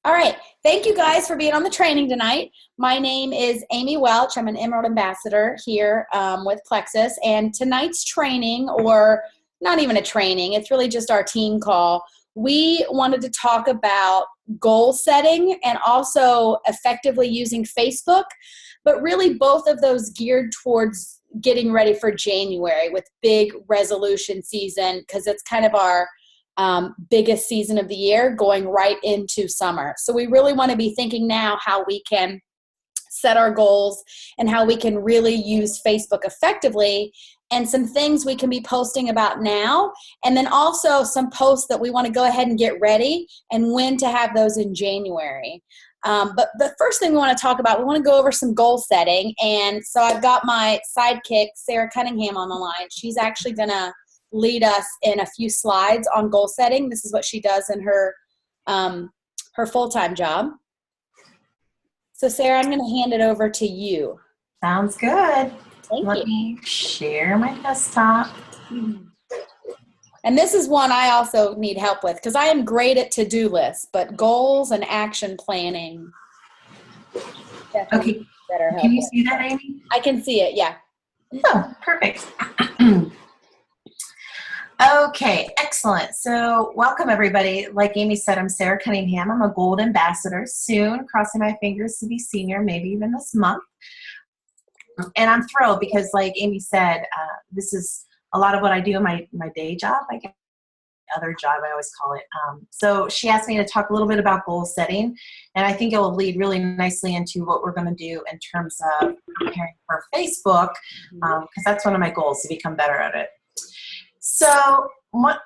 All right. Thank you guys for being on the training tonight. My name is Amy Welch. I'm an Emerald Ambassador here with Plexus. And tonight's training, or not even a training, it's really just our team call. We wanted to talk about goal setting and also effectively using Facebook, but really both of those geared towards getting ready for January with big resolution season, because it's kind of our biggest season of the year going right into summer. So we really want to be thinking now how we can set our goals and how we can really use Facebook effectively, and some things we can be posting about now, and then also some posts that we want to go ahead and get ready and when to have those in January. But the first thing we want to talk about, we want to go over some goal setting. And so I've got my sidekick, Sarah Cunningham, on the line. She's actually going to lead us in a few slides on goal setting. This is what she does in her full-time job. So Sarah, I'm going to hand it over to you. Sounds good. Let me share my desktop. And this is one I also need help with, because I am great at to-do lists, but goals and action planning. Okay. Can you see that, Amy? I can see it, yeah. Oh, perfect. Okay, excellent. So welcome, everybody. Like Amy said, I'm Sarah Cunningham. I'm a Gold Ambassador, soon crossing my fingers to be senior, maybe even this month. And I'm thrilled because, like Amy said, this is a lot of what I do in my day job, I guess, other job, I always call it. So she asked me to talk a little bit about goal setting, and I think it will lead really nicely into what we're going to do in terms of preparing for Facebook, because that's one of my goals, to become better at it. So one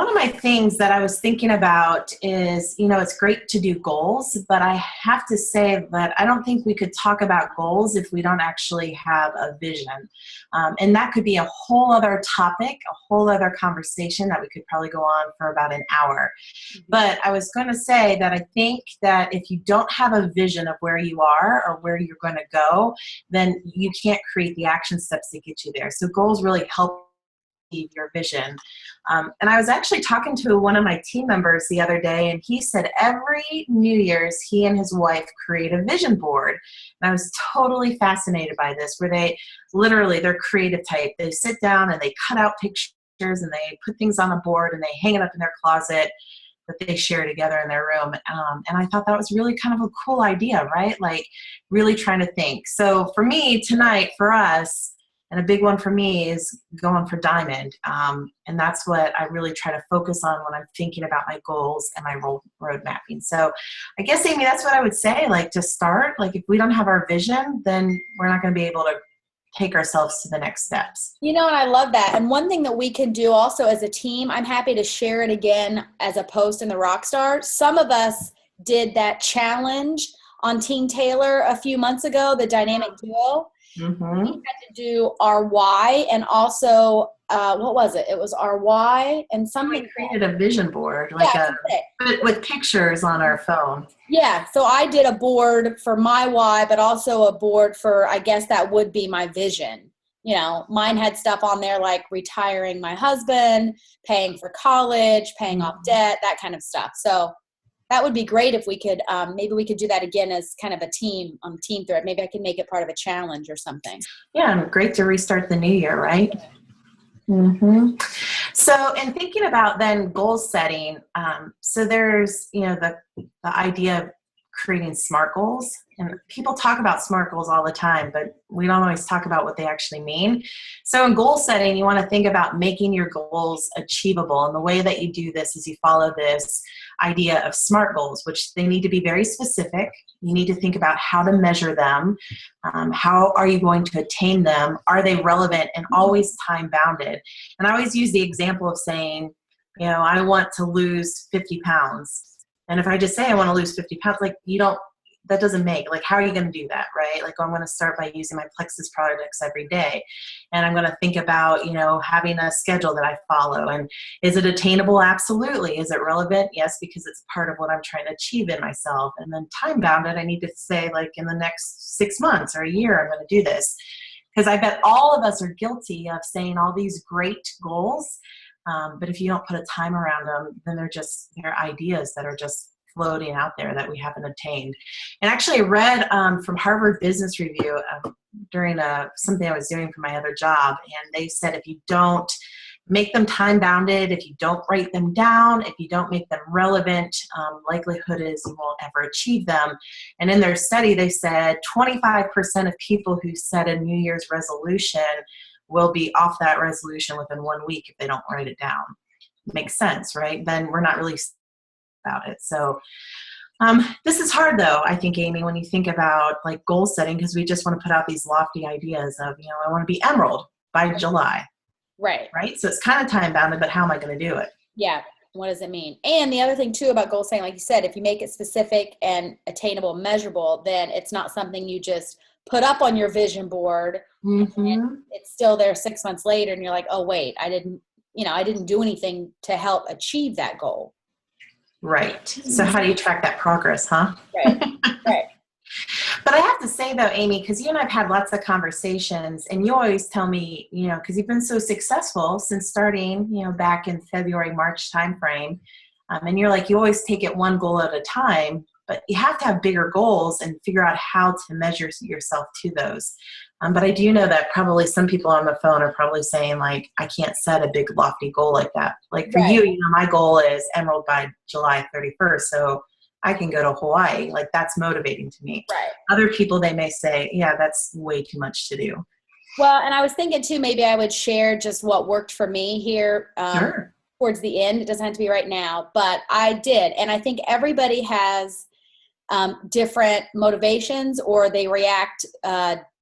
of my things that I was thinking about is, it's great to do goals, but I have to say that I don't think we could talk about goals if we don't actually have a vision. And that could be a whole other topic, a whole other conversation that we could probably go on for about an hour. But I was going to say that I think that if you don't have a vision of where you are or where you're going to go, then you can't create the action steps to get you there. So goals really help your vision. And I was actually talking to one of my team members the other day, and he said every New Year's he and his wife create a vision board. And I was totally fascinated by this, where they literally, they're creative type. They sit down and they cut out pictures and they put things on a board and they hang it up in their closet that they share together in their room. And I thought that was really kind of a cool idea, right? Like really trying to think. So for me tonight, for us, and a big one for me is going for diamond. And that's what I really try to focus on when I'm thinking about my goals and my road mapping. So I guess, Amy, that's what I would say, like to start, like if we don't have our vision, then we're not going to be able to take ourselves to the next steps. And I love that. And one thing that we can do also as a team, I'm happy to share it again as a post in the Rockstar. Some of us did that challenge on Teen Taylor a few months ago, the dynamic duo. Mm-hmm. We had to do our why, and also what was it? It was our why and something. We created a vision board, like with pictures on our phone. Yeah, so I did a board for my why, but also a board for, I guess that would be my vision. Mine had stuff on there like retiring my husband, paying for college, paying off debt, that kind of stuff. So that would be great if we could, maybe we could do that again as kind of a team on Team Thread. Maybe I can make it part of a challenge or something. Yeah, and great to restart the new year, right? Mm-hmm. So in thinking about then goal setting, so there's, the idea of creating SMART goals. And people talk about SMART goals all the time, but we don't always talk about what they actually mean. So in goal setting, you want to think about making your goals achievable. And the way that you do this is you follow this idea of SMART goals, which they need to be very specific. You need to think about how to measure them. How are you going to attain them? Are they relevant and always time bounded? And I always use the example of saying, I want to lose 50 pounds. And if I just say I want to lose 50 pounds, that doesn't make, how are you going to do that, right? I'm going to start by using my Plexus products every day. And I'm going to think about, having a schedule that I follow. And is it attainable? Absolutely. Is it relevant? Yes, because it's part of what I'm trying to achieve in myself. And then time bounded, I need to say in the next 6 months or a year, I'm going to do this. Because I bet all of us are guilty of saying all these great goals. But if you don't put a time around them, then they're ideas that are just floating out there that we haven't attained. And actually I read from Harvard Business Review during something I was doing for my other job, and they said if you don't make them time bounded, if you don't write them down, if you don't make them relevant, likelihood is you won't ever achieve them. And in their study, they said 25% of people who set a New Year's resolution will be off that resolution within 1 week if they don't write it down. Makes sense, right? Then we're not really about it. So this is hard though, I think, Amy, when you think about like goal setting, because we just want to put out these lofty ideas of, I want to be emerald by July. Right. So it's kind of time bounded, but how am I going to do it? Yeah. What does it mean? And the other thing too about goal setting, like you said, if you make it specific and attainable, measurable, then it's not something you just put up on your vision board. And it's still there 6 months later. And you're like, oh, wait, I didn't do anything to help achieve that goal. Right. So how do you track that progress, huh? Right. But I have to say though, Amy, because you and I've had lots of conversations, and you always tell me, because you've been so successful since starting, back in February, March timeframe, and you're like, you always take it one goal at a time, but you have to have bigger goals and figure out how to measure yourself to those. But I do know that probably some people on the phone are probably saying like, I can't set a big lofty goal like that. Like for you, my goal is emerald by July 31st. So I can go to Hawaii. Like that's motivating to me. Right. Other people, they may say, yeah, that's way too much to do. Well, and I was thinking too, maybe I would share just what worked for me here towards the end. It doesn't have to be right now, but I did. And I think everybody has different motivations, or they react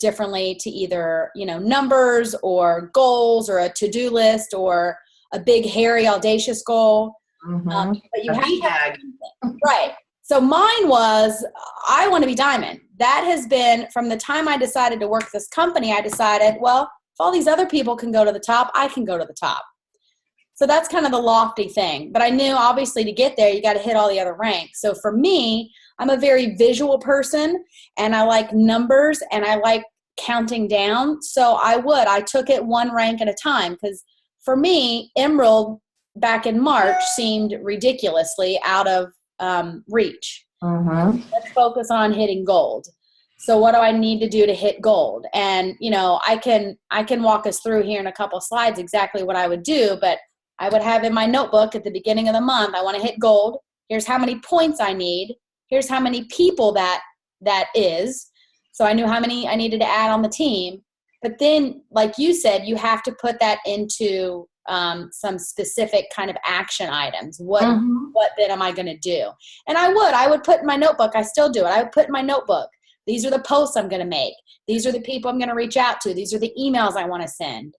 differently to either, numbers or goals or a to-do list or a big, hairy, audacious goal. But you have to, right. So mine was, I want to be diamond. That has been from the time I decided to work this company, I decided, well, if all these other people can go to the top, I can go to the top. So that's kind of the lofty thing. But I knew obviously to get there, you got to hit all the other ranks. So for me, I'm a very visual person, and I like numbers and I like counting down. So I took it one rank at a time, because for me, emerald back in March seemed ridiculously out of reach. Let's focus on hitting gold. So what do I need to do to hit gold? And I can walk us through here in a couple slides exactly what I would do, but I would have in my notebook at the beginning of the month, I want to hit gold. Here's how many points I need. Here's how many people that is. So I knew how many I needed to add on the team. But then, like you said, you have to put that into some specific kind of action items. What then am I going to do? And I would put in my notebook. I still do it. I would put in my notebook. These are the posts I'm going to make. These are the people I'm going to reach out to. These are the emails I want to send.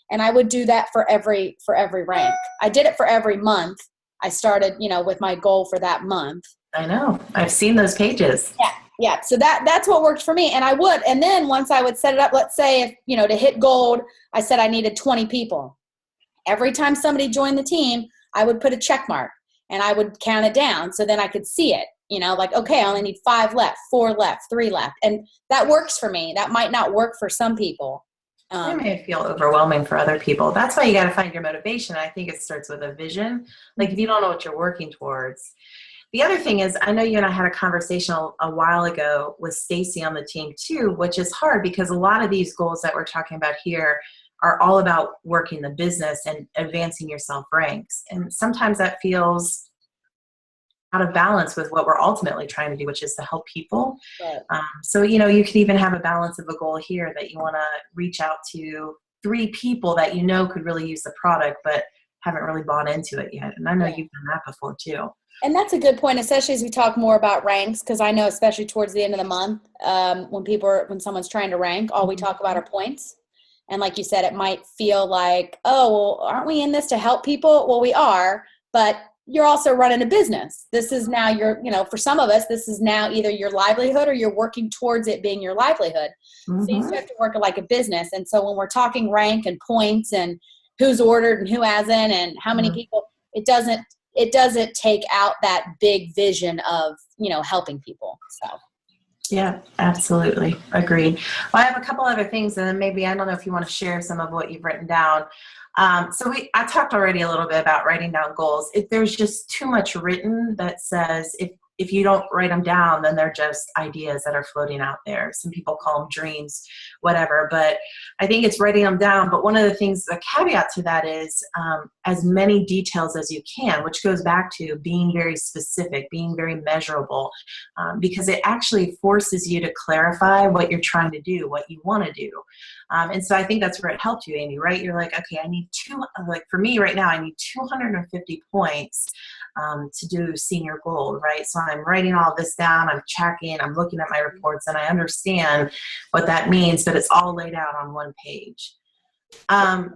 And I would do that for every rank. I did it for every month. I started, with my goal for that month. I know. I've seen those pages. Yeah. So that's what worked for me. And I would. And then once I would set it up, let's say if, to hit gold, I said I needed 20 people. Every time somebody joined the team, I would put a check mark and I would count it down. So then I could see it, like, okay, I only need 5 left, 4 left, 3 left. And that works for me. That might not work for some people. It may feel overwhelming for other people. That's why you got to find your motivation. I think it starts with a vision. Like if you don't know what you're working towards. The other thing is, I know you and I had a conversation a while ago with Stacy on the team too, which is hard because a lot of these goals that we're talking about here are all about working the business and advancing yourself ranks. And sometimes that feels out of balance with what we're ultimately trying to do, which is to help people. Right. So, you could even have a balance of a goal here that you want to reach out to 3 people that could really use the product, but haven't really bought into it yet. And I know you've done that before too. And that's a good point, especially as we talk more about ranks, because I know especially towards the end of the month, when someone's trying to rank, all we talk about are points. And like you said, it might feel like, oh, well, aren't we in this to help people? Well, we are, but you're also running a business. This is now for some of us, this is now either your livelihood or you're working towards it being your livelihood. So you have to work it like a business. And so when we're talking rank and points and who's ordered and who hasn't and how many people, it doesn't take out that big vision of, helping people. So. Yeah, absolutely. Agreed. Well, I have a couple other things, and then maybe, I don't know if you want to share some of what you've written down. I talked already a little bit about writing down goals. If there's just too much written that says if you don't write them down, then they're just ideas that are floating out there. Some people call them dreams, whatever. But I think it's writing them down. But one of the things, the caveat to that is as many details as you can, which goes back to being very specific, being very measurable, because it actually forces you to clarify what you're trying to do, what you want to do. And so I think that's where it helped you, Amy, right? You're like, okay, I need for me right now, I need 250 points to do senior gold, right? So I'm writing all this down, I'm checking, I'm looking at my reports, and I understand what that means, but it's all laid out on one page.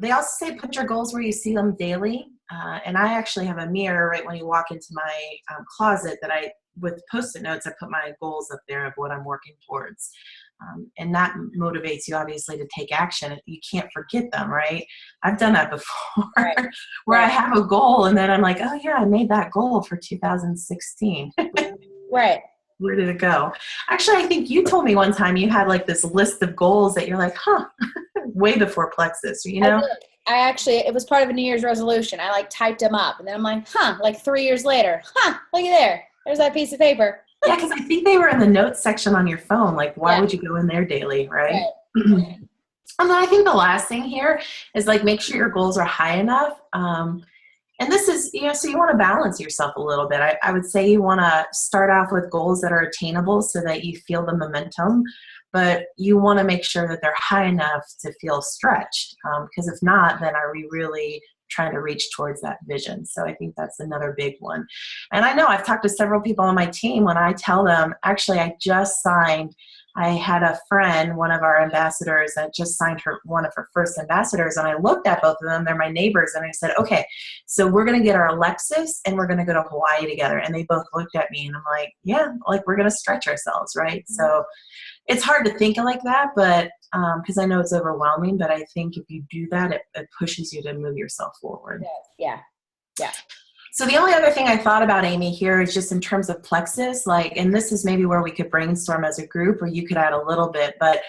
They also say put your goals where you see them daily. And I actually have a mirror right when you walk into my closet that with Post-it notes, I put my goals up there of what I'm working towards. And that motivates you, obviously, to take action. You can't forget them, right? I've done that before, Right. where I have a goal, and then I'm like, oh, yeah, I made that goal for 2016. Right. Where did it go? Actually, I think you told me one time you had like this list of goals that you're like, way before Plexus, you know? I actually, it was part of a New Year's resolution. I typed them up, and then I'm like, like 3 years later, look at there. There's that piece of paper. Yeah, because I think they were in the notes section on your phone. Like, why would you go in there daily, right? And then I think the last thing here is make sure your goals are high enough. And this is, so you want to balance yourself a little bit. I would say you want to start off with goals that are attainable so that you feel the momentum, but you want to make sure that they're high enough to feel stretched. Because if not, then are we really trying to reach towards that vision? So I think that's another big one. And I know I've talked to several people on my team when I tell them, actually, I had a friend, one of our ambassadors, that just signed one of her first ambassadors, and I looked at both of them. They're my neighbors, and I said, okay, so we're going to get our Alexis, and we're going to go to Hawaii together. And they both looked at me, and I'm like, yeah, we're going to stretch ourselves, right? So it's hard to think like that, but because I know it's overwhelming, but I think if you do that, it pushes you to move yourself forward. Yeah. So the only other thing I thought about, Amy, here is just in terms of Plexus, and this is maybe where we could brainstorm as a group, or you could add a little bit, but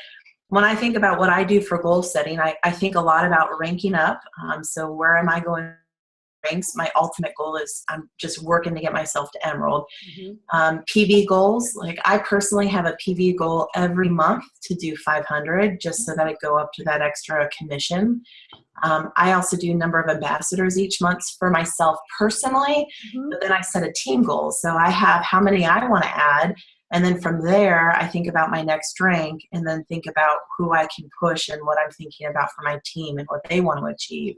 when I think about what I do for goal setting, I think a lot about ranking up. So where am I going ranks? My ultimate goal is I'm just working to get myself to Emerald. PV goals, I personally have a PV goal every month to do 500, just so that I go up to that extra commission. I also do a number of ambassadors each month for myself personally, but then I set a team goal. So I have how many I want to add. And then from there, I think about my next rank, and then think about who I can push and what I'm thinking about for my team and what they want to achieve.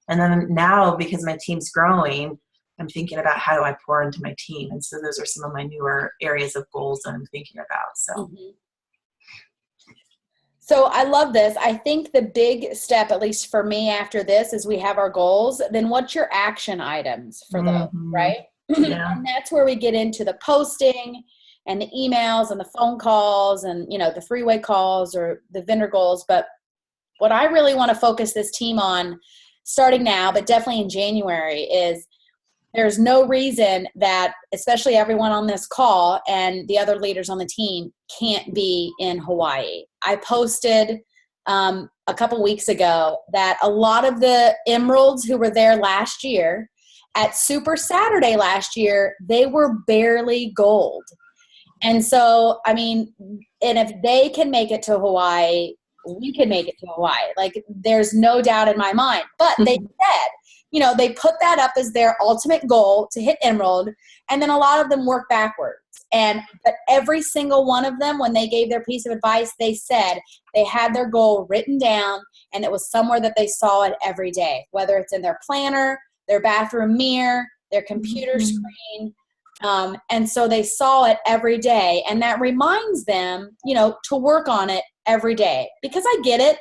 And then now, because my team's growing, I'm thinking about how do I pour into my team. And so those are some of my newer areas of goals that I'm thinking about. So. So I love this. I think the big step, at least for me after this, is we have our goals. Then what's your action items for those, right? Yeah. And that's where we get into the posting and the emails and the phone calls and, the freeway calls or the vendor goals. But what I really want to focus this team on starting now, but definitely in January, is there's no reason that, especially everyone on this call and the other leaders on the team, can't be in Hawaii. I posted a couple weeks ago that a lot of the Emeralds who were there last year at Super Saturday last year, they were barely gold. And so, and if they can make it to Hawaii, we can make it to Hawaii. There's no doubt in my mind. But they said, they put that up as their ultimate goal to hit Emerald, and then a lot of them work backwards. But every single one of them, when they gave their piece of advice, they said they had their goal written down, and it was somewhere that they saw it every day, whether it's in their planner, their bathroom mirror, their computer screen. And so they saw it every day, and that reminds them, to work on it every day. Because I get it,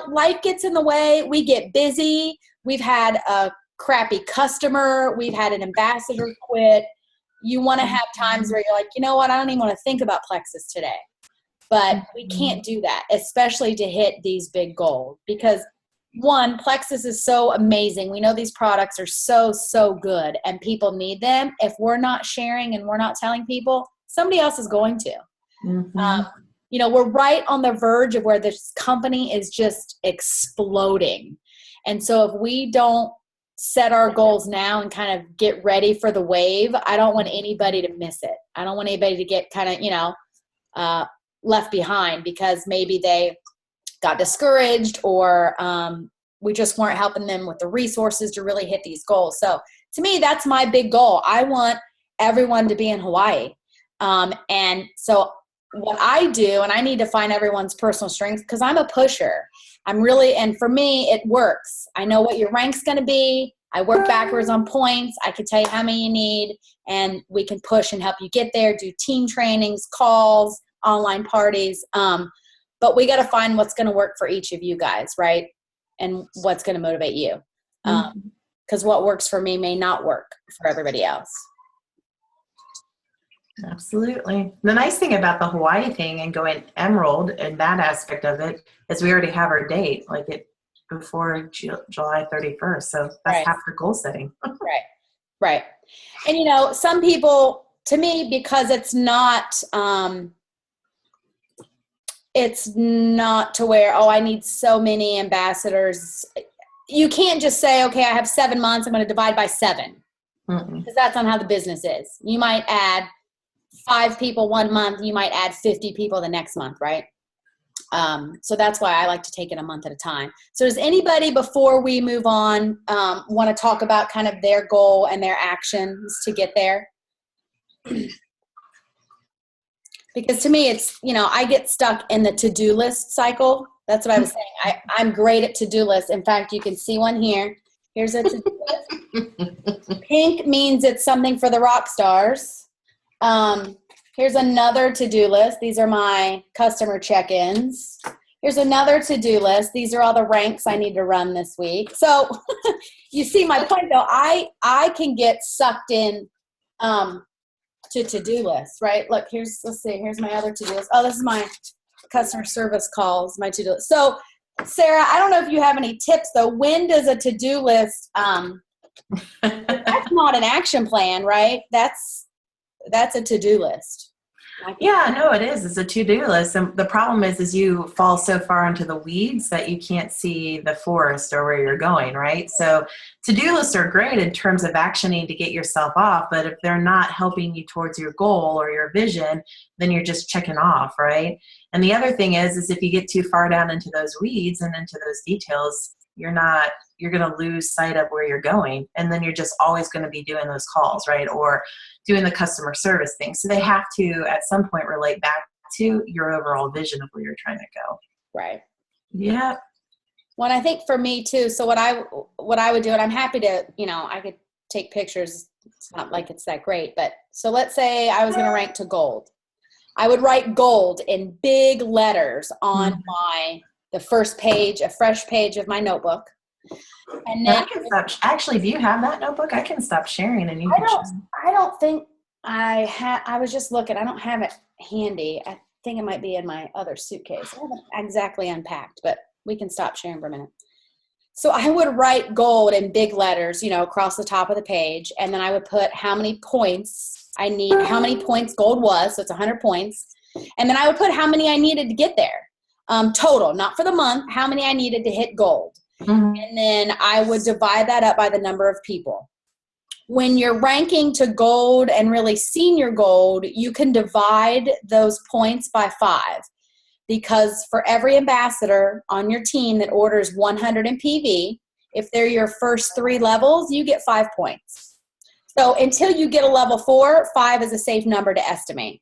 life gets in the way. We get busy. We've had a crappy customer. We've had an ambassador quit. You want to have times where you're like, you know what? I don't even want to think about Plexus today. But we can't do that, especially to hit these big goals. Because one, Plexus is so amazing. We know these products are so, so good and people need them. If we're not sharing and we're not telling people, somebody else is going to. We're right on the verge of where this company is just exploding. And so if we don't set our goals now and kind of get ready for the wave, I don't want anybody to miss it. I don't want anybody to get kind of, left behind because maybe they got discouraged or we just weren't helping them with the resources to really hit these goals. So to me, that's my big goal. I want everyone to be in Hawaii. And so what I do, and I need to find everyone's personal strengths because I'm a pusher. And for me, it works. I know what your rank's going to be. I work backwards on points. I can tell you how many you need, and we can push and help you get there, do team trainings, calls, online parties. But we got to find what's going to work for each of you guys, right? And what's going to motivate you. Because what works for me may not work for everybody else. Absolutely. The nice thing about the Hawaii thing and going Emerald and that aspect of it is we already have our date, like it before July 31st. So that's Right. half the goal setting. Right. And some people, to me, because it's not to where, I need so many ambassadors. You can't just say, okay, I have 7 months, I'm going to divide by 7. Because that's not how the business is. You might add 5 people 1 month, you might add 50 people the next month, right? So that's why I like to take it a month at a time. So does anybody, before we move on, want to talk about kind of their goal and their actions to get there? Because to me, it's, I get stuck in the to-do list cycle. That's what I was saying. I'm great at to-do lists. In fact, you can see one here. Here's a to-do list. Pink means it's something for the rock stars. Here's another to-do list. These are my customer check-ins. Here's another to-do list. These are all the ranks I need to run this week. So you see my point, though. I can get sucked in to to-do lists, right? Look, here's my other to-do list. Oh, this is my customer service calls, my to-do list. So Sarah, I don't know if you have any tips, though. When does a to-do list, that's not an action plan, right? That's a to-do list. Yeah, no, it is. It's a to-do list. And the problem is you fall so far into the weeds that you can't see the forest or where you're going, right? So to-do lists are great in terms of actioning to get yourself off, but if they're not helping you towards your goal or your vision, then you're just checking off, right? And the other thing is if you get too far down into those weeds and into those details, you're going to lose sight of where you're going. And then you're just always going to be doing those calls, right? Or doing the customer service thing. So they have to, at some point, relate back to your overall vision of where you're trying to go. Right. Yeah. Well, I think for me too, so what I would do, and I'm happy to, I could take pictures. It's not like it's that great, but so let's say I was going to rank to gold. I would write gold in big letters on the first page, a fresh page of my notebook. And then I can stop. Actually, do you have that notebook? I can stop sharing and you can I don't think I have. I was just looking. I don't have it handy. I think it might be in my other suitcase. I haven't exactly unpacked, but we can stop sharing for a minute. So I would write gold in big letters, across the top of the page. And then I would put how many points I need, how many points gold was. So it's 100 points. And then I would put how many I needed to get there. Total, not for the month, how many I needed to hit gold. And then I would divide that up by the number of people. When you're ranking to gold and really senior gold, you can divide those points by 5. Because for every ambassador on your team that orders 100 in PV, if they're your first 3 levels, you get 5 points. So until you get a level 4, 5 is a safe number to estimate.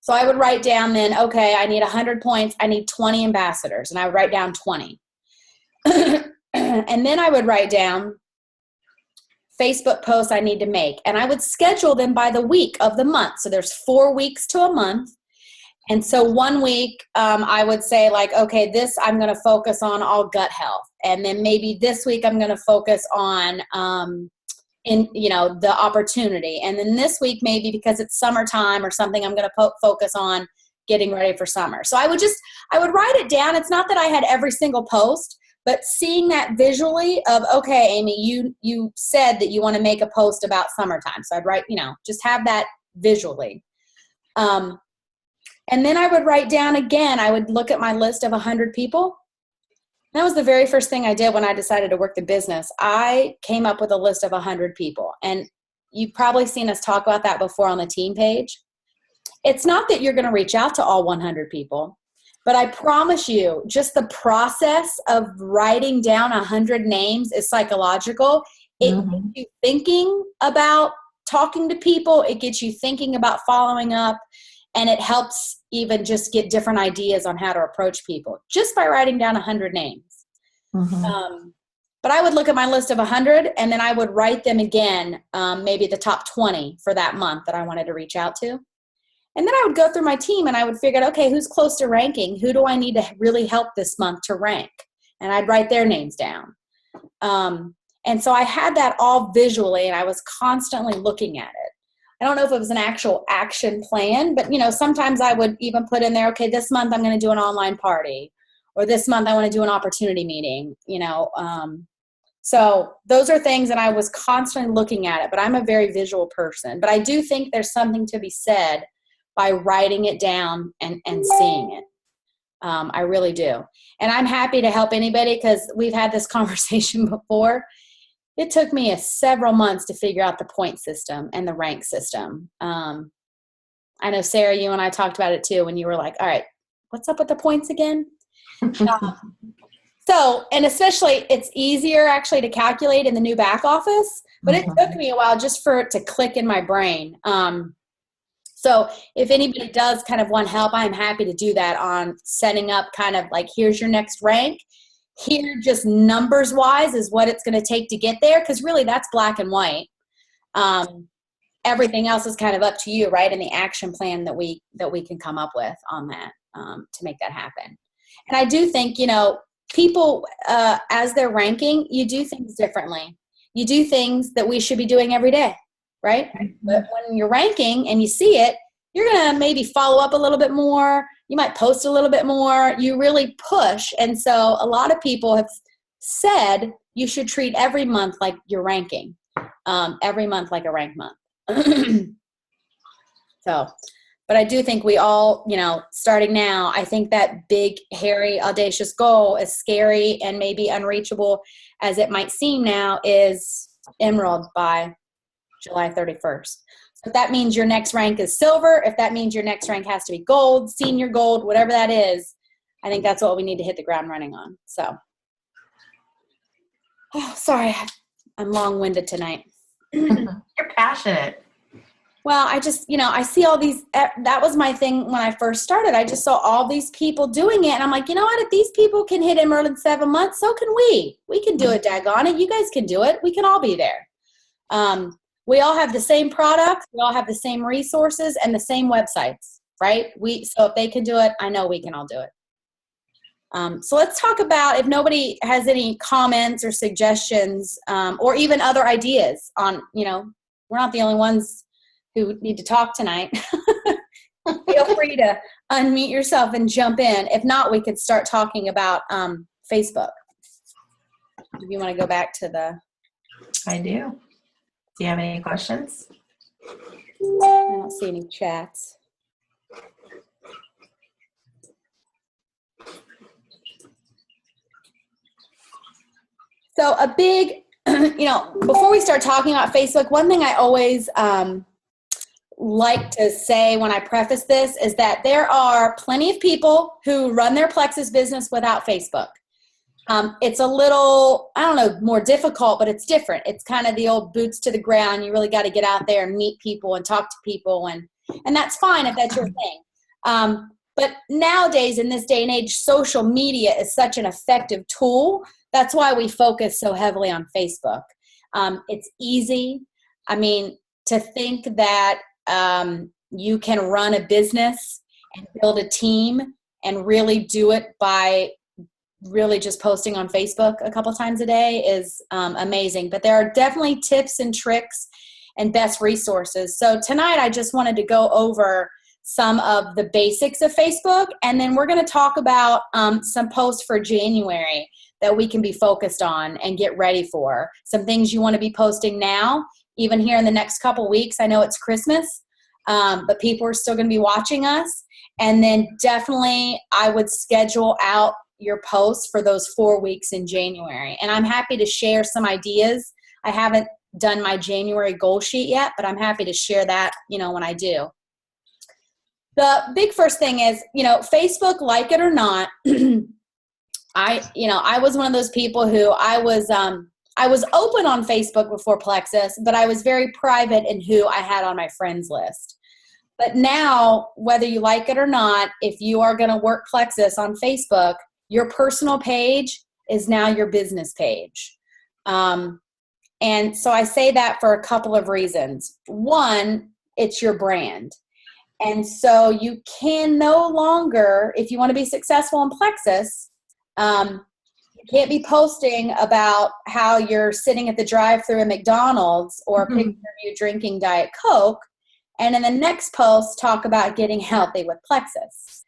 So I would write down then, okay, I need 100 points. I need 20 ambassadors. And I would write down 20. And then I would write down Facebook posts I need to make. And I would schedule them by the week of the month. So there's 4 weeks to a month. And so 1 week, I would say like, okay, this I'm going to focus on all gut health. And then maybe this week I'm going to focus on, the opportunity. And then this week, maybe because it's summertime or something, I'm going to focus on getting ready for summer. So I would write it down. It's not that I had every single post, but seeing that visually of, okay, Amy, you said that you want to make a post about summertime. So I'd write, just have that visually. And then I would write down again, I would look at my list of 100 people. That was the very first thing I did when I decided to work the business. I came up with a list of 100 people. And you've probably seen us talk about that before on the team page. It's not that you're going to reach out to all 100 people, but I promise you, just the process of writing down 100 names is psychological. It gets you thinking about talking to people. It gets you thinking about following up. And it helps even just get different ideas on how to approach people just by writing down 100 names. But I would look at my list of 100 and then I would write them again, maybe the top 20 for that month that I wanted to reach out to. And then I would go through my team and I would figure out, okay, who's close to ranking? Who do I need to really help this month to rank? And I'd write their names down. And so I had that all visually and I was constantly looking at it. I don't know if it was an actual action plan, but sometimes I would even put in there, okay, this month I'm going to do an online party, or this month I want to do an opportunity meeting, So those are things that I was constantly looking at it, but I'm a very visual person. But I do think there's something to be said by writing it down and seeing it. I really do. And I'm happy to help anybody because we've had this conversation before. It took me several months to figure out the point system and the rank system. I know, Sarah, you and I talked about it too when you were like, all right, what's up with the points again? And especially it's easier actually to calculate in the new back office, but it took me a while just for it to click in my brain. So if anybody does kind of want help, I'm happy to do that on setting up kind of like, here's your next rank. Here, just numbers wise is what it's going to take to get there. Cause really that's black and white. Everything else is kind of up to you, right? And the action plan that we can come up with on that, to make that happen. And I do think, people, as they're ranking, you do things differently. You do things that we should be doing every day, right? But when you're ranking and you see it, you're going to maybe follow up a little bit more. You might post a little bit more. You really push. And so a lot of people have said you should treat every month like you're ranking, every month like a rank month. But I do think we all, starting now, I think that big, hairy, audacious goal, as scary and maybe unreachable as it might seem now, is Emerald by July 31st. So if that means your next rank is silver, if that means your next rank has to be gold, senior gold, whatever that is, I think that's what we need to hit the ground running on. So, sorry, I'm long-winded tonight. You're passionate. Well, I just, I see all these, that was my thing when I first started. I just saw all these people doing it. And I'm like, you know what? If these people can hit Emerald in 7 months, so can we. We can do it, daggone it. You guys can do it. We can all be there. We all have the same products. We all have the same resources and the same websites, right? So if they can do it, I know we can all do it. So let's talk about, if nobody has any comments or suggestions, or even other ideas on, we're not the only ones who need to talk tonight. Feel free to unmute yourself and jump in. If not, we could start talking about Facebook. If you want to go back to the... I do. Do you have any questions? I don't see any chats. So a big, before we start talking about Facebook, one thing I always like to say when I preface this is that there are plenty of people who run their Plexus business without Facebook. It's a little, I don't know, more difficult, but it's different. It's kind of the old boots to the ground. You really got to get out there and meet people and talk to people, and that's fine if that's your thing. But nowadays, in this day and age, social media is such an effective tool. That's why we focus so heavily on Facebook. It's easy. I mean, to think that you can run a business and build a team and really do it by really just posting on Facebook a couple times a day is amazing. But there are definitely tips and tricks and best resources. So tonight I just wanted to go over some of the basics of Facebook, and then we're going to talk about some posts for January that we can be focused on and get ready for. Some things you want to be posting now, even here in the next couple weeks. I know it's Christmas, but people are still going to be watching us. And then definitely I would schedule out your posts for those 4 weeks in January. And I'm happy to share some ideas. I haven't done my January goal sheet yet, but I'm happy to share that, when I do. The big first thing is, Facebook, like it or not, I was one of those people who I was open on Facebook before Plexus, but I was very private in who I had on my friends list. But now, whether you like it or not, if you are going to work Plexus on Facebook, your personal page is now your business page. And so I say that for a couple of reasons. One, it's your brand. And so you can no longer, if you want to be successful in Plexus, you can't be posting about how you're sitting at the drive-thru at McDonald's or a picture of you drinking Diet Coke, and in the next post talk about getting healthy with Plexus.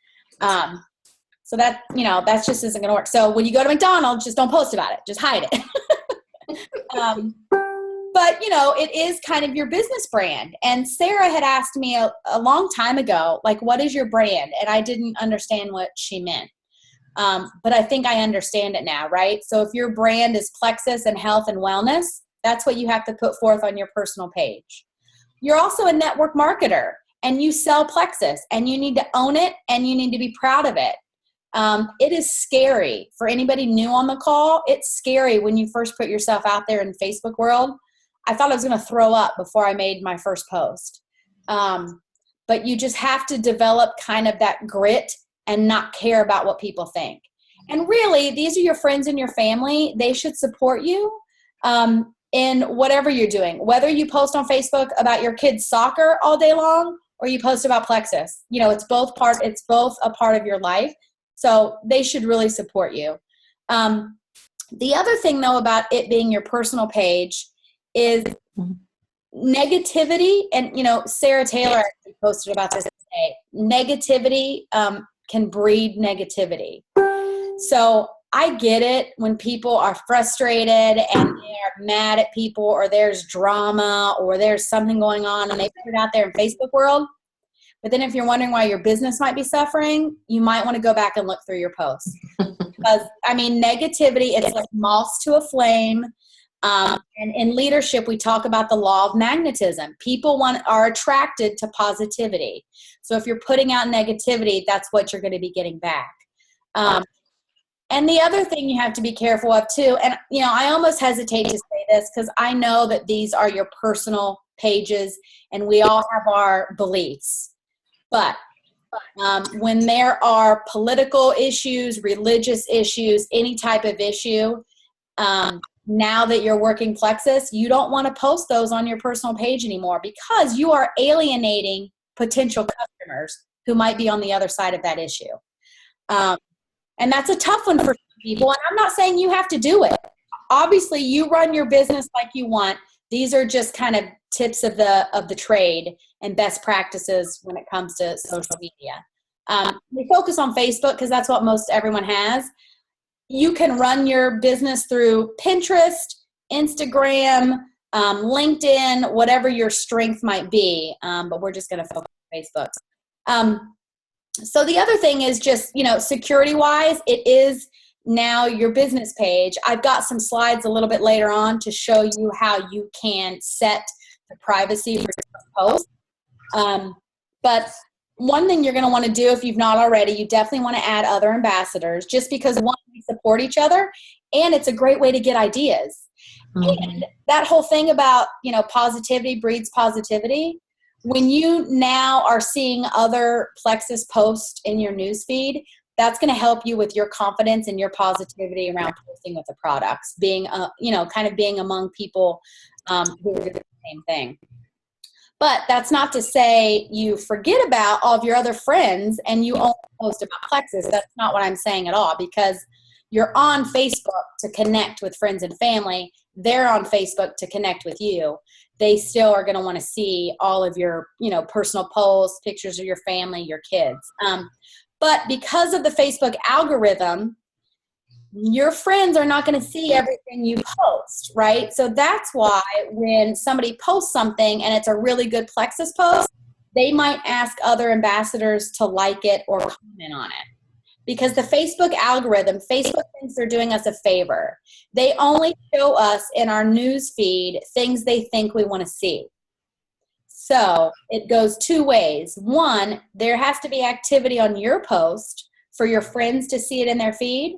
So that, that just isn't going to work. So when you go to McDonald's, just don't post about it. Just hide it. But, it is kind of your business brand. And Sarah had asked me a long time ago, like, what is your brand? And I didn't understand what she meant. But I think I understand it now, right? So if your brand is Plexus and health and wellness, that's what you have to put forth on your personal page. You're also a network marketer, and you sell Plexus, and you need to own it, and you need to be proud of it. It is scary for anybody new on the call. It's scary when you first put yourself out there in the Facebook world. I thought I was going to throw up before I made my first post. But you just have to develop kind of that grit and not care about what people think. And really, these are your friends and your family. They should support you in whatever you're doing, whether you post on Facebook about your kids' soccer all day long or you post about Plexus. It's both a part of your life. So they should really support you. The other thing, though, about it being your personal page is negativity. And, Sarah Taylor actually posted about this today. Negativity can breed negativity. So I get it when people are frustrated and they're mad at people, or there's drama, or there's something going on and they put it out there in Facebook world. But then if you're wondering why your business might be suffering, you might want to go back and look through your posts. Because, negativity, it's like moths to a flame. And in leadership, we talk about the law of magnetism. People are attracted to positivity. So if you're putting out negativity, that's what you're going to be getting back. And the other thing you have to be careful of too, and I almost hesitate to say this because I know that these are your personal pages and we all have our beliefs. But when there are political issues, religious issues, any type of issue, now that you're working Plexus, you don't want to post those on your personal page anymore because you are alienating potential customers who might be on the other side of that issue. And that's a tough one for people. And I'm not saying you have to do it. Obviously, you run your business like you want. These are just kind of tips of the trade and best practices when it comes to social media. We focus on Facebook because that's what most everyone has. You can run your business through Pinterest, Instagram, LinkedIn, whatever your strength might be. But we're just going to focus on Facebook. So the other thing is just, security-wise, it is now your business page. I've got some slides a little bit later on to show you how you can set the privacy for your post. But one thing you're going to want to do if you've not already, you definitely want to add other ambassadors just because, one, we support each other, and it's a great way to get ideas. And that whole thing about, positivity breeds positivity. When you now are seeing other Plexus posts in your newsfeed, that's going to help you with your confidence and your positivity around posting with the products, being, kind of being among people who are doing the same thing. But that's not to say you forget about all of your other friends and you only post about Plexus. That's not what I'm saying at all, because you're on Facebook to connect with friends and family. They're on Facebook to connect with you. They still are going to want to see all of your, personal posts, pictures of your family, your kids. But because of the Facebook algorithm, your friends are not going to see everything you post, right? So that's why when somebody posts something and it's a really good Plexus post, they might ask other ambassadors to like it or comment on it. because the Facebook algorithm, Facebook thinks they're doing us a favor. They only show us in our news feed things they think we want to see. So it goes two ways. One, there has to be activity on your post for your friends to see it in their feed.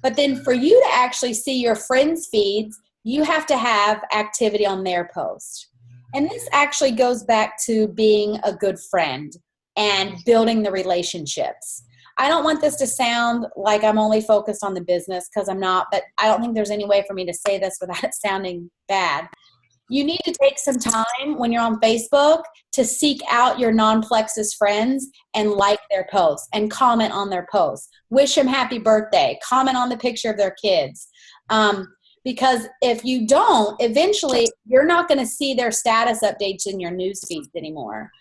But then for you to actually see your friends' feeds, you have to have activity on their post. And this actually goes back to being a good friend and building the relationships. I don't want this to sound like I'm only focused on the business, because I'm not, but I don't think there's any way for me to say this without it sounding bad. You need to take some time when you're on Facebook to seek out your non-Plexus friends and like their posts and comment on their posts. Wish them happy birthday. Comment on the picture of their kids. Because if you don't, eventually you're not going to see their status updates in your news feeds anymore.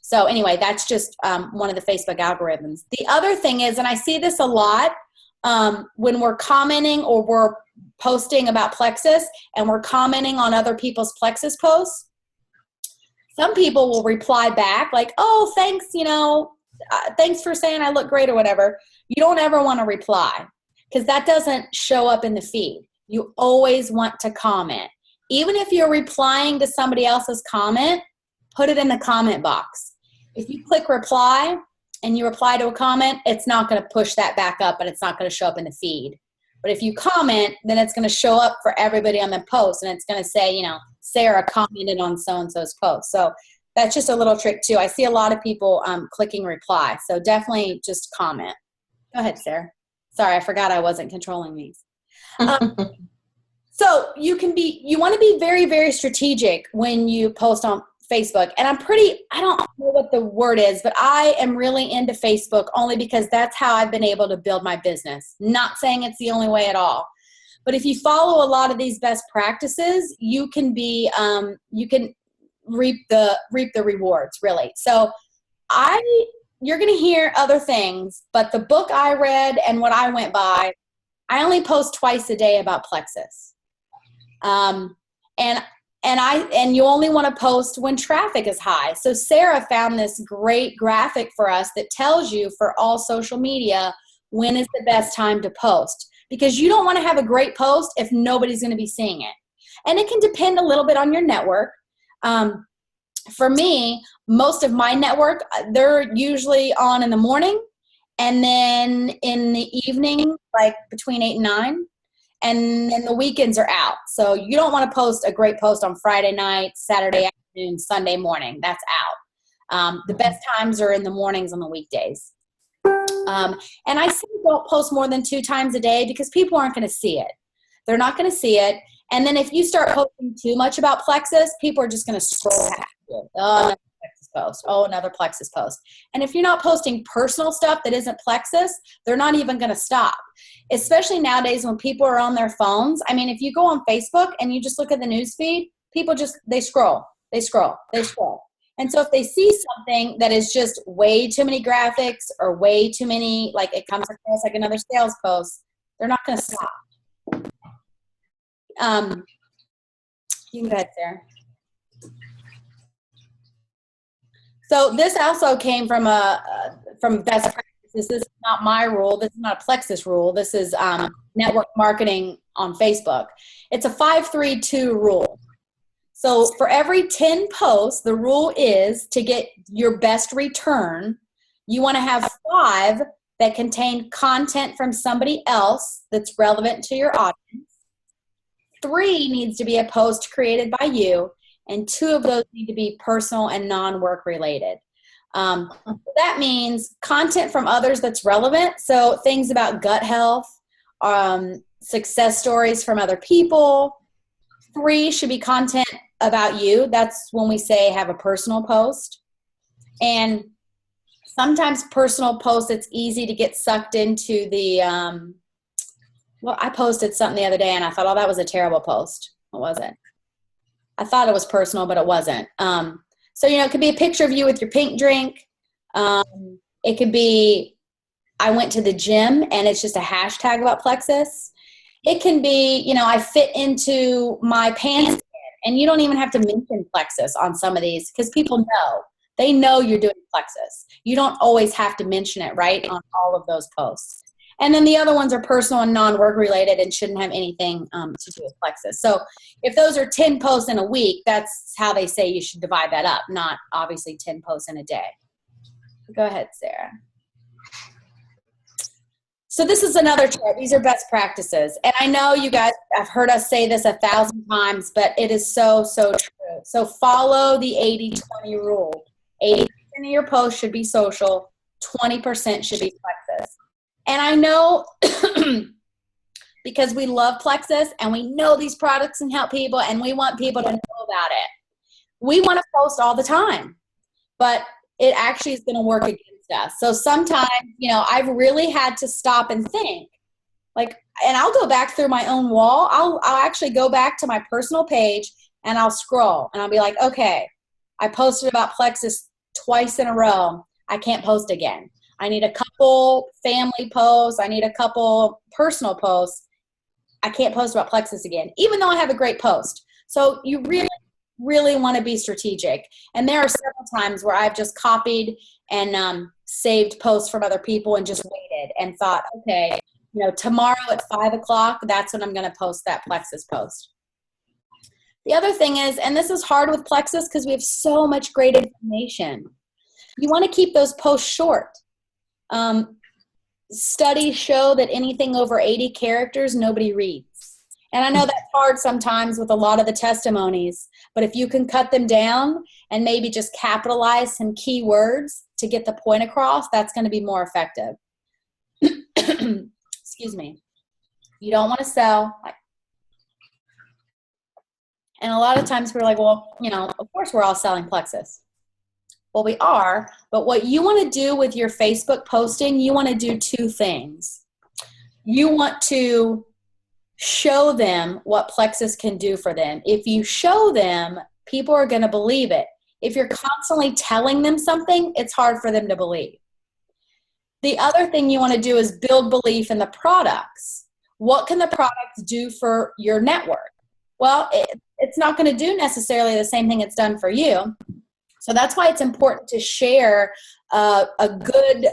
So anyway, that's just one of the Facebook algorithms. The other thing is, and I see this a lot when we're commenting or we're posting about Plexus and we're commenting on other people's Plexus posts, some people will reply back like, oh, thanks, thanks for saying I look great or whatever. You don't ever want to reply, because that doesn't show up in the feed. You always want to comment. Even if you're replying to somebody else's comment, put it in the comment box. If you click reply and you reply to a comment, it's not going to push that back up, and it's not going to show up in the feed. But if you comment, then it's going to show up for everybody on the post, and it's going to say, Sarah commented on so-and-so's post. So that's just a little trick too. I see a lot of people clicking reply. So definitely just comment. Go ahead, Sarah. Sorry, I forgot I wasn't controlling these. So you want to be very, very strategic when you post on Facebook. And I don't know what the word is, but I am really into Facebook only because that's how I've been able to build my business. Not saying it's the only way at all. But if you follow a lot of these best practices, you can reap the rewards, really. So you're going to hear other things, but the book I read and what I went by, I only post twice a day about Plexus. And you only want to post when traffic is high. So Sarah found this great graphic for us that tells you for all social media when is the best time to post, because you don't want to have a great post if nobody's going to be seeing it. And it can depend a little bit on your network. For me, most of my network, they're usually on in the morning and then in the evening, like between 8 and 9. And then the weekends are out. So you don't want to post a great post on Friday night, Saturday afternoon, Sunday morning. That's out. The best times are in the mornings on the weekdays. And I say don't post more than 2 times a day because people aren't going to see it. They're not going to see it. And then if you start posting too much about Plexus, people are just going to scroll past you. Oh, another Plexus post. Oh, another Plexus post. And if you're not posting personal stuff that isn't Plexus, they're not even going to stop. Especially nowadays when people are on their phones. I mean, if you go on Facebook and you just look at the news feed, people they scroll. And so if they see something that is just way too many graphics or way too many, like it comes across like another sales post, they're not going to stop. You can go ahead, Sarah. So this also came from best practices. This is not my rule. This is not a Plexus rule. This is network marketing on Facebook. It's a 5-3-2 rule. So for every 10 posts, the rule is to get your best return, you want to have 5 that contain content from somebody else that's relevant to your audience. 3 needs to be a post created by you, and 2 of those need to be personal and non-work related. That means content from others that's relevant. So things about gut health, success stories from other people. 3 should be content about you. That's when we say have a personal post. And sometimes personal posts, it's easy to get sucked into the, I posted something the other day and I thought, oh, that was a terrible post. What was it? I thought it was personal, but it wasn't. So, it could be a picture of you with your pink drink. It could be, I went to the gym and it's just a hashtag about Plexus. It can be, I fit into my pants, and you don't even have to mention Plexus on some of these because people know They know you're doing Plexus. You don't always have to mention it, right, on all of those posts. And then the other ones are personal and non-work related and shouldn't have anything to do with Plexus. So if those are 10 posts in a week, that's how they say you should divide that up, not obviously 10 posts in a day. Go ahead, Sarah. So this is another chart. These are best practices. And I know you guys have heard us say this 1,000 times, but it is so, so true. So follow the 80-20 rule. 80% of your posts should be social, 20% should be Plexus. And I know because we love Plexus and we know these products can help people and we want people to know about it. We want to post all the time, but it actually is going to work against us. So sometimes, I've really had to stop and think, and I'll go back through my own wall. I'll actually go back to my personal page and I'll scroll and I'll be like, okay, I posted about Plexus twice in a row. I can't post again. I need a couple family posts. I need a couple personal posts. I can't post about Plexus again, even though I have a great post. So you really, really want to be strategic. And there are several times where I've just copied and saved posts from other people and just waited and thought, okay, tomorrow at 5 o'clock, that's when I'm going to post that Plexus post. The other thing is, and this is hard with Plexus because we have so much great information, you want to keep those posts short. Studies show that anything over 80 characters, nobody reads. And I know that's hard sometimes with a lot of the testimonies, but if you can cut them down and maybe just capitalize some key words to get the point across, that's going to be more effective. Excuse me. You don't want to sell. And a lot of times we're like, well, of course we're all selling Plexus. Well, we are, but what you want to do with your Facebook posting, you want to do two things. You want to show them what Plexus can do for them. If you show them, people are going to believe it. If you're constantly telling them something, it's hard for them to believe. The other thing you want to do is build belief in the products. What can the products do for your network? Well, it's not going to do necessarily the same thing it's done for you. So that's why it's important to share a good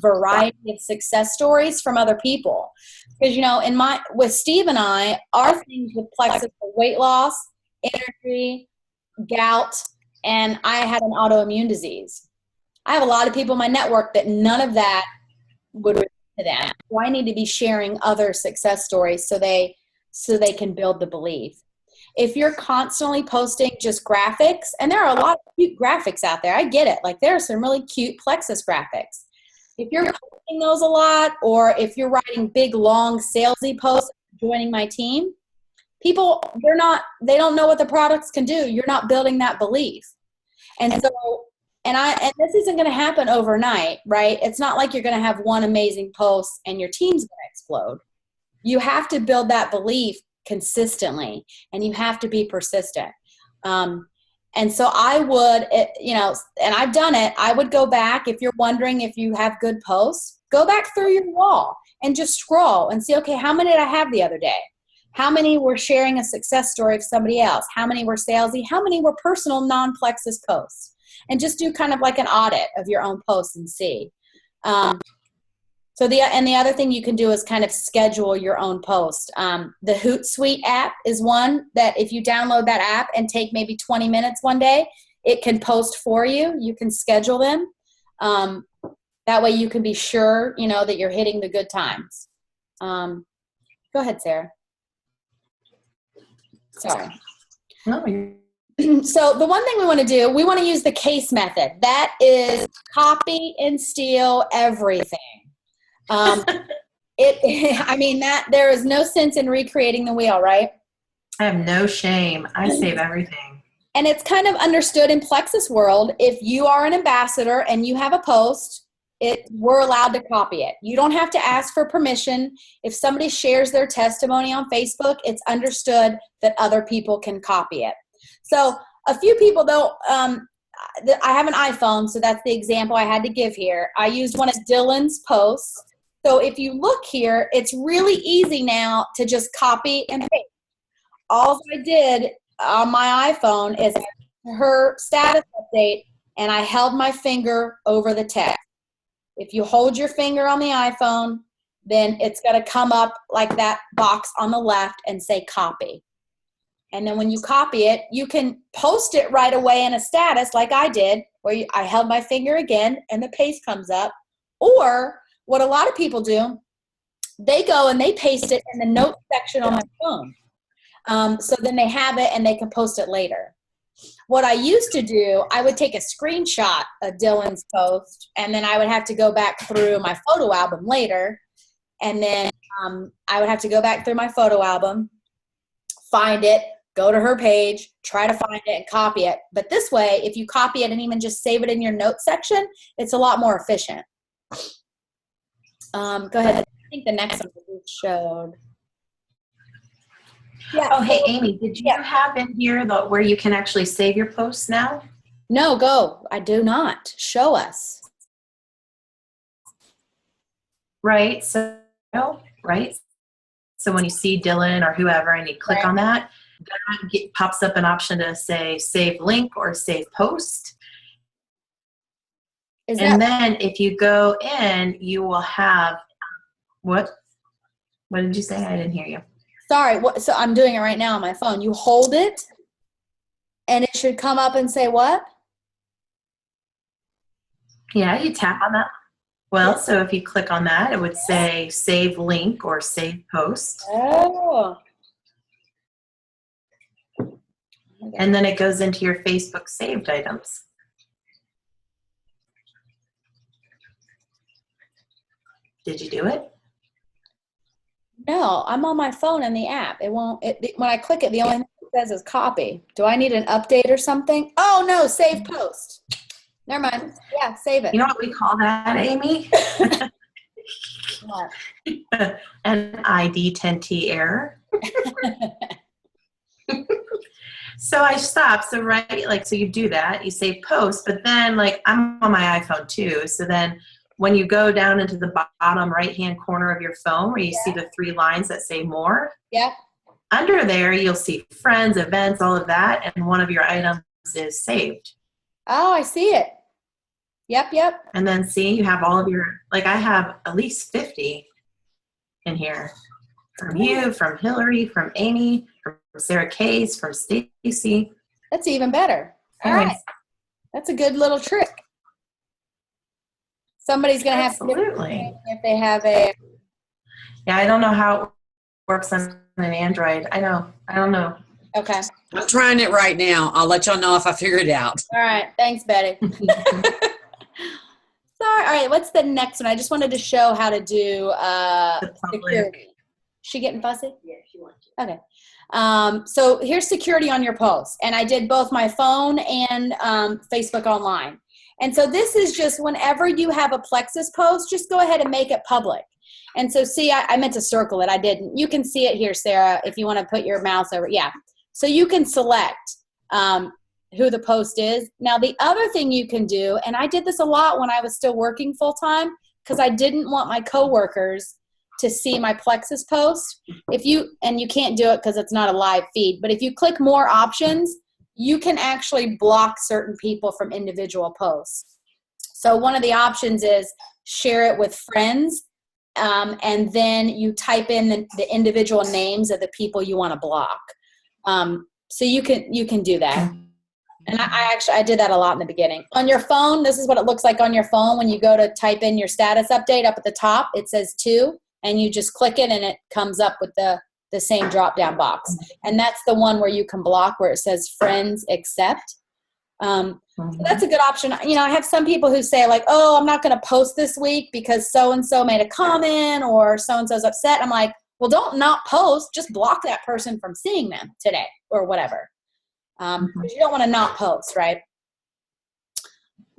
variety of success stories from other people. Because, with Steve and I, our things with Plexus were weight loss, energy, gout, and I had an autoimmune disease. I have a lot of people in my network that none of that would relate to them. So I need to be sharing other success stories so they can build the belief. If you're constantly posting just graphics, and there are a lot of cute graphics out there, I get it. There are some really cute Plexus graphics. If you're posting those a lot, or if you're writing big, long, salesy posts, joining my team, people, they don't know what the products can do. You're not building that belief. And so, and this isn't going to happen overnight, right? It's not like you're going to have one amazing post and your team's going to explode. You have to build that belief consistently, and you have to be persistent. And so I would, and I've done it, I would go back, if you're wondering if you have good posts, go back through your wall and just scroll and see, okay, how many did I have the other day? How many were sharing a success story of somebody else? How many were salesy? How many were personal non-Plexus posts? And just do kind of like an audit of your own posts and see. So the other thing you can do is kind of schedule your own post. The Hootsuite app is one that if you download that app and take maybe 20 minutes one day, it can post for you. You can schedule them. That way you can be sure, that you're hitting the good times. Go ahead, Sarah. Sorry. No. So the one thing we want to do, we want to use the case method. That is copy and steal everything. There is no sense in recreating the wheel, right? I have no shame. I save everything. And it's kind of understood in Plexus world, if you are an ambassador and you have a post, we're allowed to copy it. You don't have to ask for permission. If somebody shares their testimony on Facebook, it's understood that other people can copy it. So a few people don't, I have an iPhone, so that's the example I had to give here. I used one of Dylan's posts. So if you look here, it's really easy now to just copy and paste. All I did on my iPhone is her status update and I held my finger over the text. If you hold your finger on the iPhone, then it's going to come up like that box on the left and say copy. And then when you copy it, you can post it right away in a status like I did, where I held my finger again and the paste comes up. Or what a lot of people do, they go and they paste it in the notes section on my phone. So then they have it and they can post it later. What I used to do, I would take a screenshot of Dylan's post, and then I would have to go back through my photo album later. And then I would have to go back through my photo album, find it, go to her page, try to find it and copy it. But this way, if you copy it and even just save it in your notes section, it's a lot more efficient. Go ahead. I think the next one we showed. Yeah. Oh, hey, Amy, did you have in here where you can actually save your posts now? No, go. I do not. Show us. Right. So when you see Dylan or whoever and you click on that, pops up an option to say save link or save post. Then if you go in, you will have what did you say? I didn't hear you. Sorry. So I'm doing it right now on my phone. You hold it and it should come up and say what? Yeah, you tap on that. Well, so if you click on that, it would say save link or save post. Oh. And then it goes into your Facebook saved items. Did you do it? No, I'm on my phone in the app. It won't. When I click it, the only thing it says is copy. Do I need an update or something? Oh no, save post. Never mind. Yeah, save it. You know what we call that, Amy? What? An ID10T error. So I stopped. So so you do that, you save post, but then I'm on my iPhone too. So then when you go down into the bottom right-hand corner of your phone where you see the 3 lines that say more, under there you'll see friends, events, all of that, and one of your items is saved. Oh, I see it. Yep. And then see, you have all of your, I have at least 50 in here. From you, from Hillary, from Amy, from Sarah Case, from Stacy. That's even better. All right. That's a good little trick. Somebody's going to have to if they have a. Yeah, I don't know how it works on an Android. I don't know. Okay. I'm trying it right now. I'll let y'all know if I figure it out. All right. Thanks, Betty. Sorry. All right. What's the next one? I just wanted to show how to do security. She getting fussy? Yeah, she wants to. Okay. So here's security on your posts. And I did both my phone and Facebook online. And so this is just whenever you have a Plexus post, just go ahead and make it public. And so see, I meant to circle it. I didn't. You can see it here, Sarah, if you want to put your mouse over. Yeah. So you can select who the post is. Now, the other thing you can do, and I did this a lot when I was still working full time because I didn't want my coworkers to see my Plexus post. And you can't do it because it's not a live feed, but if you click more options, you can actually block certain people from individual posts. So one of the options is share it with friends, and then you type in the individual names of the people you want to block. So you can do that. And I did that a lot in the beginning. On your phone, this is what it looks like on your phone. When you go to type in your status update up at the top, it says 2, and you just click it and it comes up with the same drop-down box. And that's the one where you can block where it says friends accept. So that's a good option. You know, I have some people who say oh, I'm not going to post this week because so-and-so made a comment or so-and-so's upset. I'm like, well, don't not post. Just block that person from seeing them today or whatever. Because you don't want to not post, right?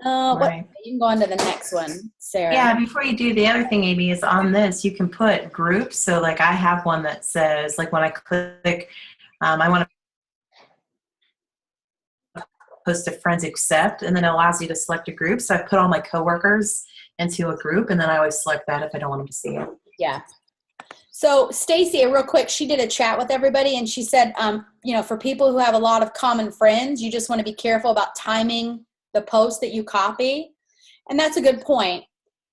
Right. You can go on to the next one, Sarah. Yeah, before you do, the other thing, Amy, is on this, you can put groups. So I have one that says, when I click, I want to post to friends accept, and then it allows you to select a group. So I put all my coworkers into a group, and then I always select that if I don't want them to see it. Yeah. So Stacy, real quick, she did a chat with everybody, and she said, for people who have a lot of common friends, you just want to be careful about timing the post that you copy. And that's a good point.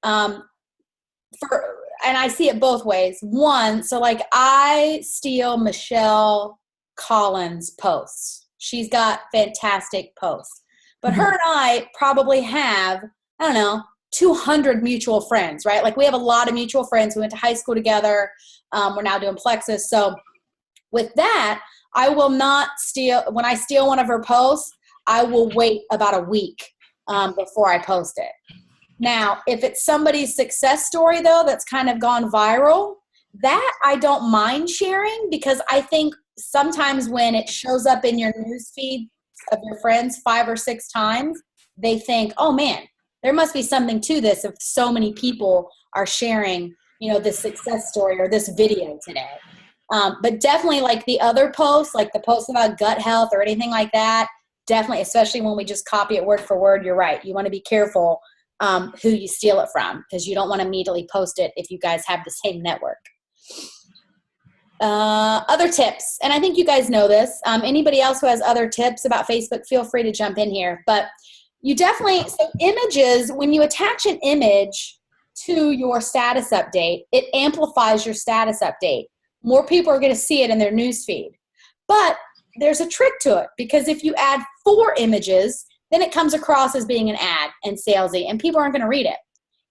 And I see it both ways. One, so like I steal Michelle Collins' posts. She's got fantastic posts. But her and I probably have, I don't know, 200 mutual friends, right? Like we have a lot of mutual friends. We went to high school together. We're now doing Plexus. So with that, I will not steal. When I steal one of her posts, I will wait about a week before I post it. Now, if it's somebody's success story, though, that's kind of gone viral, that I don't mind sharing, because I think sometimes when it shows up in your news feed of your friends 5 or 6 times, they think, oh man, there must be something to this if so many people are sharing, this success story or this video today. But definitely like the other posts, like the posts about gut health or anything like that, definitely, especially when we just copy it word for word, you're right. You want to be careful who you steal it from, because you don't want to immediately post it if you guys have the same network. Other tips, and I think you guys know this. Anybody else who has other tips about Facebook, feel free to jump in here. But you definitely, so images, when you attach an image to your status update, it amplifies your status update. More people are going to see it in their news feed. But there's a trick to it, because if you add 4 images, then it comes across as being an ad and salesy, and people aren't going to read it.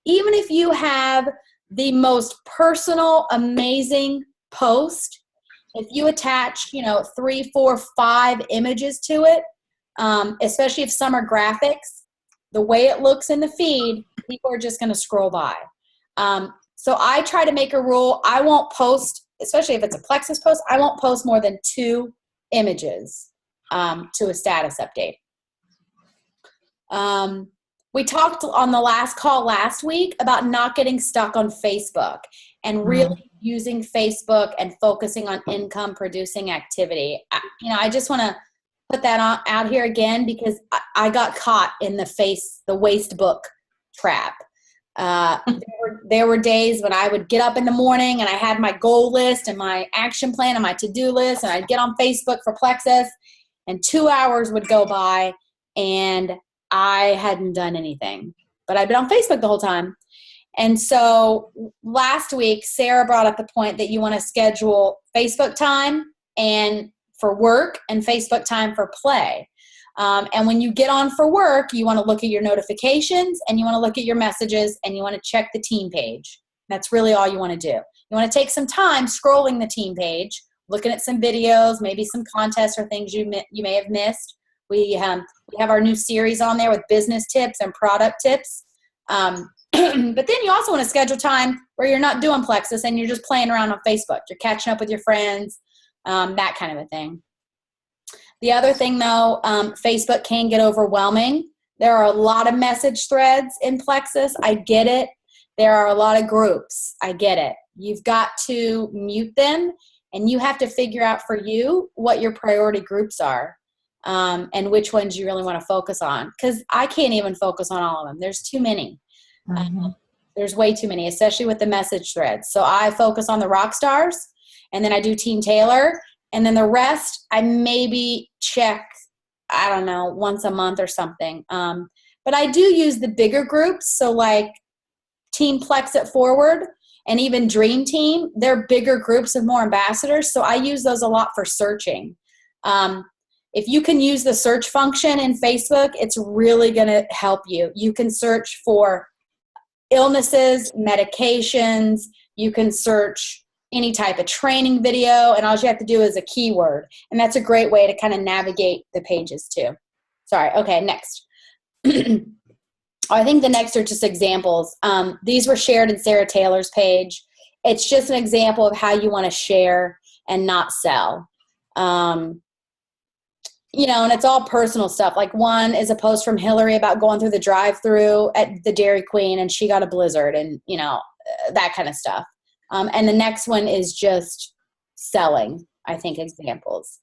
Even if you have the most personal, amazing post, if you attach, 3, 4, 5 images to it, especially if some are graphics, the way it looks in the feed, people are just going to scroll by. So I try to make a rule. I won't post, especially if it's a Plexus post, I won't post more than 2 images to a status update. We talked on the last call last week about not getting stuck on Facebook and really using Facebook and focusing on income producing activity. I just want to put that out here again, because I got caught in the waste book trap. There were days when I would get up in the morning and I had my goal list and my action plan and my to-do list, and I'd get on Facebook for Plexus, and 2 hours would go by and I hadn't done anything, but I'd been on Facebook the whole time. And so last week, Sarah brought up the point that you want to schedule Facebook time and for work and Facebook time for play. And when you get on for work, you want to look at your notifications and you want to look at your messages and you want to check the team page. That's really all you want to do. You want to take some time scrolling the team page, looking at some videos, maybe some contests or things you may have missed. We have our new series on there with business tips and product tips. But then you also want to schedule time where you're not doing Plexus and you're just playing around on Facebook. You're catching up with your friends, that kind of a thing. The other thing, though, Facebook can get overwhelming. There are a lot of message threads in Plexus. I get it. There are a lot of groups. I get it. You've got to mute them, and you have to figure out for you what your priority groups are. And which ones you really want to focus on. Because I can't even focus on all of them. There's too many. There's way too many, especially with the message threads. So I focus on the rock stars, and then I do Team Taylor, and then the rest I maybe check, I don't know, once a month or something. But I do use the bigger groups. So like Team Plex It Forward and even Dream Team, they're bigger groups of more ambassadors. So I use those a lot for searching. If you can use the search function in Facebook, it's really going to help you. You can search for illnesses, medications. You can search any type of training video, and all you have to do is a keyword. And that's a great way to kind of navigate the pages too. Sorry. Okay, next. I think the next are just examples. These were shared in Sarah Taylor's page. It's just an example of how you want to share and not sell. And it's all personal stuff. Like one is a post from Hillary about going through the drive-through at the Dairy Queen and she got a blizzard and, that kind of stuff. And the next one is just selling, I think, examples.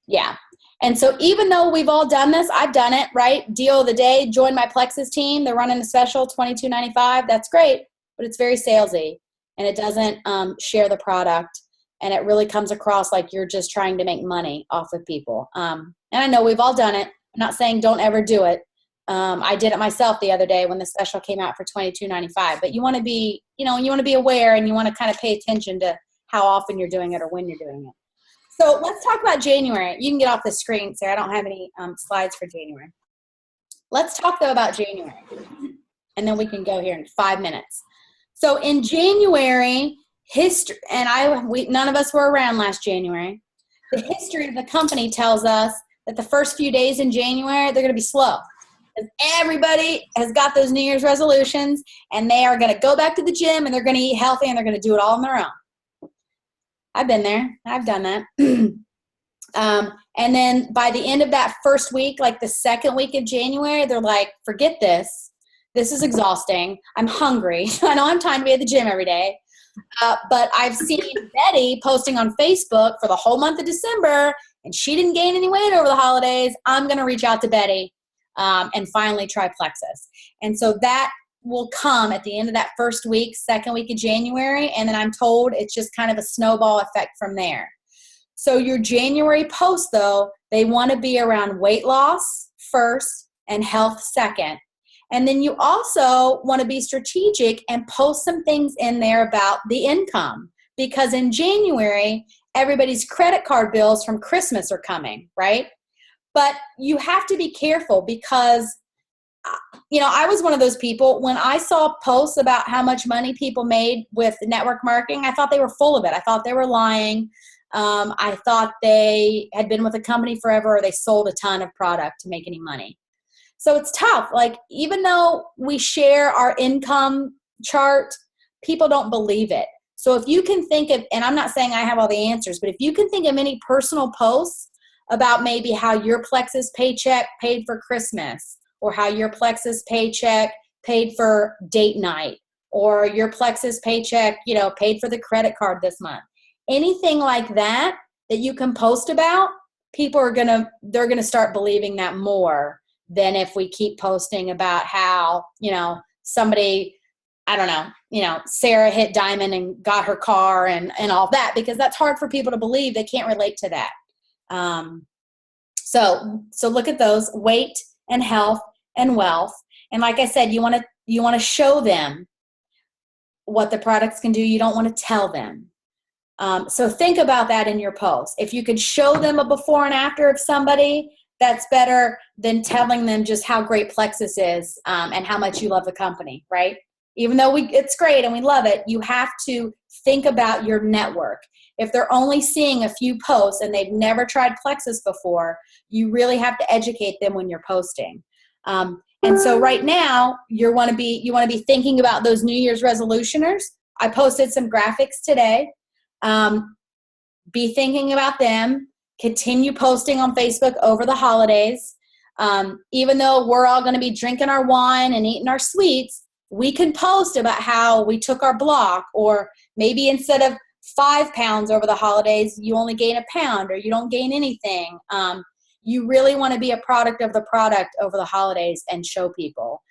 Yeah. And so even though we've all done this, I've done it, right? Deal of the day, join my Plexus team. They're running a special, $22.95. That's great, but it's very salesy and it doesn't share the product. And it really comes across like you're just trying to make money off of people. And I know we've all done it. I'm not saying don't ever do it, I did it myself the other day when the special came out for $22.95. But you want to be, you want to be aware, and you want to kind of pay attention to how often you're doing it or when you're doing it. So let's talk about January. You can get off the screen, Sarah. I don't have any slides for January. Let's talk, though, about January. And then we can go here in 5 minutes. So in January, history, and none of us were around last January. The history of the company tells us that the first few days in January, they're going to be slow. Because everybody has got those New Year's resolutions, and they are going to go back to the gym, and they're going to eat healthy, and they're going to do it all on their own. I've been there. I've done that. And then by the end of that first week, like the second week of January, they're like, forget this. This is exhausting. I'm hungry. I know I'm trying to be at the gym every day. But I've seen Betty posting on Facebook for the whole month of December, and she didn't gain any weight over the holidays. I'm going to reach out to Betty and finally try Plexus. And so that will come at the end of that first week, second week of January, and then I'm told it's just kind of a snowball effect from there. So your January posts, though, they want to be around weight loss first and health second. And then you also want to be strategic and post some things in there about the income, because in January, everybody's credit card bills from Christmas are coming, right? But you have to be careful because, I was one of those people, when I saw posts about how much money people made with network marketing, I thought they were full of it. I thought they were lying. I thought they had been with a company forever, or they sold a ton of product to make any money. So it's tough. Like, even though we share our income chart, people don't believe it. So if you can think of, and I'm not saying I have all the answers, but if you can think of any personal posts about maybe how your Plexus paycheck paid for Christmas, or how your Plexus paycheck paid for date night, or your Plexus paycheck, paid for the credit card this month. Anything like that you can post about, people they're going to start believing that more than if we keep posting about how, somebody, I don't know, Sarah hit diamond and got her car and all that, because that's hard for people to believe. They can't relate to that. So look at those: weight and health and wealth. And like I said, you want to show them what the products can do. You don't want to tell them. So think about that in your post. If you could show them a before and after of somebody, that's better than telling them just how great Plexus is and how much you love the company, right? Even though it's great and we love it, you have to think about your network. If they're only seeing a few posts and they've never tried Plexus before, you really have to educate them when you're posting. And so right now, you want to be thinking about those New Year's resolutioners. I posted some graphics today. Be thinking about them. Continue posting on Facebook over the holidays. Even though we're all going to be drinking our wine and eating our sweets, we can post about how we took our block, or maybe instead of 5 pounds over the holidays, you only gain a pound, or you don't gain anything. You really want to be a product of the product over the holidays and show people.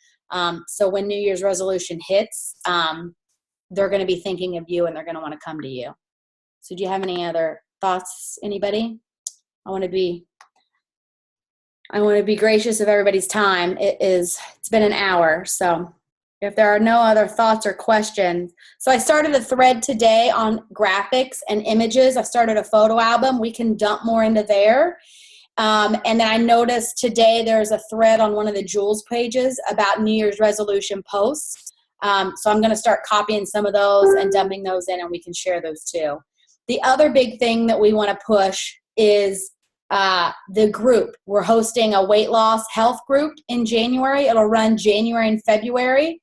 So when New Year's resolution hits, they're going to be thinking of you, and they're going to want to come to you. So do you have any other thoughts, anybody? I want to be gracious of everybody's time. It's been an hour, so if there are no other thoughts or questions. So I started a thread today on graphics and images. I started a photo album. We can dump more into there. And then I noticed today there's a thread on one of the Jules pages about New Year's resolution posts. So I'm going to start copying some of those and dumping those in, and we can share those too. The other big thing that we want to push is the group. We're hosting a weight loss health group in January. It'll run January and February.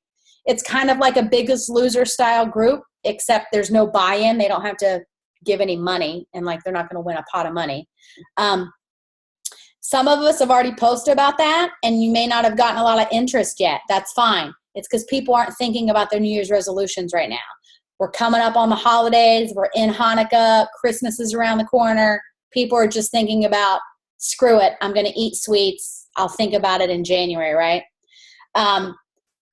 It's kind of like a Biggest Loser style group, except there's no buy-in. They don't have to give any money, and they're not going to win a pot of money. Some of us have already posted about that, and you may not have gotten a lot of interest yet. That's fine. It's because people aren't thinking about their New Year's resolutions right now. We're coming up on the holidays. We're in Hanukkah. Christmas is around the corner. People are just thinking about, screw it, I'm going to eat sweets. I'll think about it in January, right?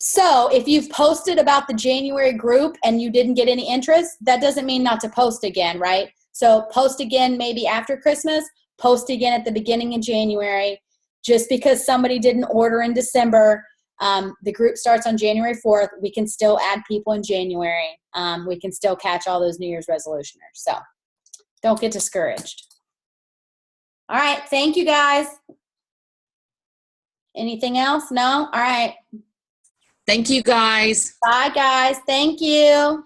So if you've posted about the January group and you didn't get any interest, that doesn't mean not to post again, right? So post again maybe after Christmas, post again at the beginning of January. just because somebody didn't order in December, the group starts on January 4th. We can still add people in January. We can still catch all those New Year's resolutioners. So don't get discouraged. All right. Thank you, guys. Anything else? No? All right. Thank you, guys. Bye, guys. Thank you.